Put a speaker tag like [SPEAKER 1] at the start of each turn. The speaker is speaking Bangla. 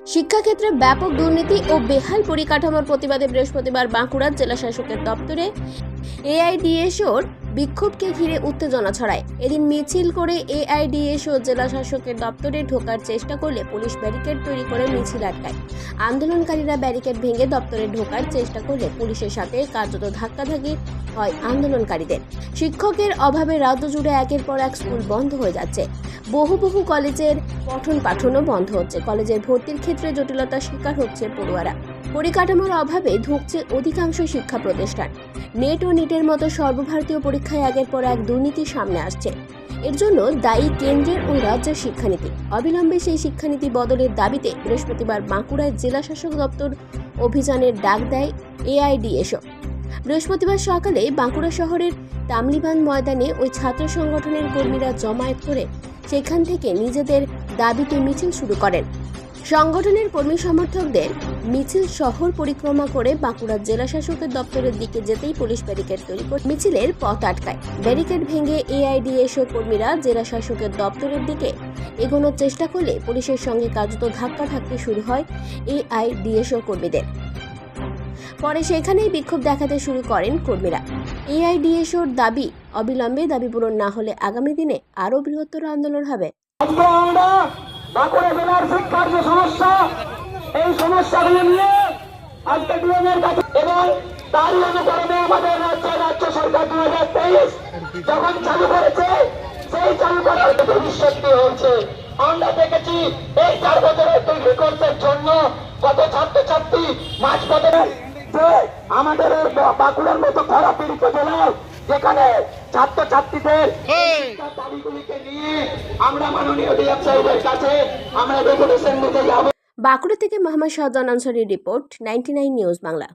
[SPEAKER 1] শিক্ষাক্ষেত্রে ব্যাপক দুর্নীতি ও বেহাল পরিকাঠামোর প্রতিবাদে বৃহস্পতিবার বাঁকুড়ার জেলা শাসকের দপ্তরে এআইডিএসওর বিক্ষোভকে ঘিরে উত্তেজনা ছড়ায়। এদিন মিছিল করে এআইডিএসও জেলা শাসকের দপ্তরে ঢোকার চেষ্টা করলে পুলিশ ব্যারিকেড তৈরি করে মিছিল আটকায়। আন্দোলনকারীরা ব্যারিকেড ভেঙে দপ্তরে ঢোকার চেষ্টা করলে পুলিশের সাথে কার্যত ধাক্কাধাক্কি হয় আন্দোলনকারীদের। শিক্ষকের অভাবে রাজ্য জুড়ে একের পর এক স্কুল বন্ধ হয়ে যাচ্ছে। বহু কলেজের পঠন পাঠনও বন্ধ হচ্ছে। কলেজের ভর্তির ক্ষেত্রে জটিলতার শিকার হচ্ছে পড়ুয়ারা। পরিকাঠামোর অভাবে ধুঁকছে অধিকাংশ শিক্ষা প্রতিষ্ঠান। নেট ও নিটের মতো সর্বভারতীয় পরীক্ষায় একের পর এক দুর্নীতি সামনে আসছে। এর জন্য দায়ী কেন্দ্রের ও রাজ্যের শিক্ষানীতি। অবিলম্বে সেই শিক্ষানীতি বদলের দাবিতে বৃহস্পতিবার বাঁকুড়ায় জেলা শাসক দপ্তর অভিযানের ডাক দেয় এআইডিএসও। বৃহস্পতিবার সকালে বাঁকুড়া শহরের তামলিবান ময়দানে ওই ছাত্র সংগঠনের কর্মীরা জমায়েত করে সেখান থেকে নিজেদের দাবিতে মিছিল শুরু করেন। সংগঠনের কর্মী সমর্থকদের মিছিল শহর পরিক্রমা করে বাঁকুড়া জেলা শাসকের দপ্তরের দিকে যেতেই পুলিশ ব্যারিকেড তৈরি করে মিছিলের পথ আটকায়। ব্যারিকেড ভেঙে এআইডিএসও কর্মীরা জেলা শাসকের দপ্তরের দিকে এগোনোর চেষ্টা করলে পুলিশের সঙ্গে কার্যত ধাক্কাধাক্কি শুরু হয় এআইডিএসও কর্মীদের। পরে সেখানেই বিক্ষোভ দেখাতে শুরু করেন কর্মীরা। এআইডিএসওর দাবি, অবিলম্বে দাবি পূরণ না হলে আগামী দিনে আরও বৃহত্তর আন্দোলন হবে।
[SPEAKER 2] বাঁকুড়া জেলার শিক্ষার যে সমস্যা, এই সমস্যাগুলো নিয়ে আজকে ডিএমের কাছে এবং তারই অনুকরণে আমাদের রাজ্য সরকার 2023 যখন চালু করেছে, সেই চালু করার ভবিষ্যৎ হয়েছে। আমরা দেখেছি এই 4 বছরের তৈরি কোর্সের জন্য কত ছাত্রছাত্রী মাঝপথে আমাদের বাঁকুড়ার মতো খরা পীড়িত জেলায় যেখানে ছাত্রছাত্রীদের দাবিগুলিকে নিয়ে আমরা মাননীয় ডিএম সাহেবের কাছে আমরা ডেপুটেশন নিতে যাব।
[SPEAKER 1] বাঁকুড়া থেকে মোহাম্মদ শাহজাহান আনসারীর রিপোর্ট, 99 নিউজ বাংলা।